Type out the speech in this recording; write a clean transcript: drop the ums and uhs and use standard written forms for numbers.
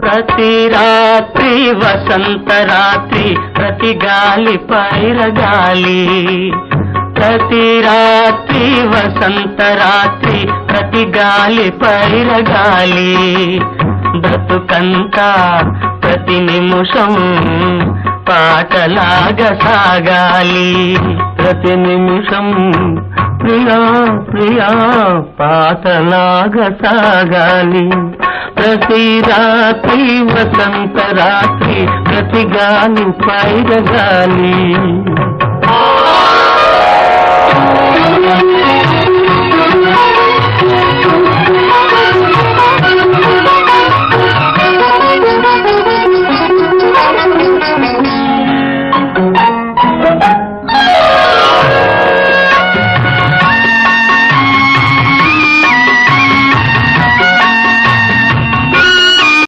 ప్రతి రాత్రి వసంత రాత్రి, ప్రతి గాలి పైరగాలి. ప్రతి రాత్రి వసంత రాత్రి, ప్రతి గాలి పైరగాలి. బ్రతుకంతా ప్రతి నిమిషం పాటలాగా సాగాలి. ప్రతి నిమిషం ప్రియా ప్రియా పాటలాగా సాగాలి. ప్రతి రాత్రి వసంత రాత్రి, ప్రతి గాలి పైరగాలి.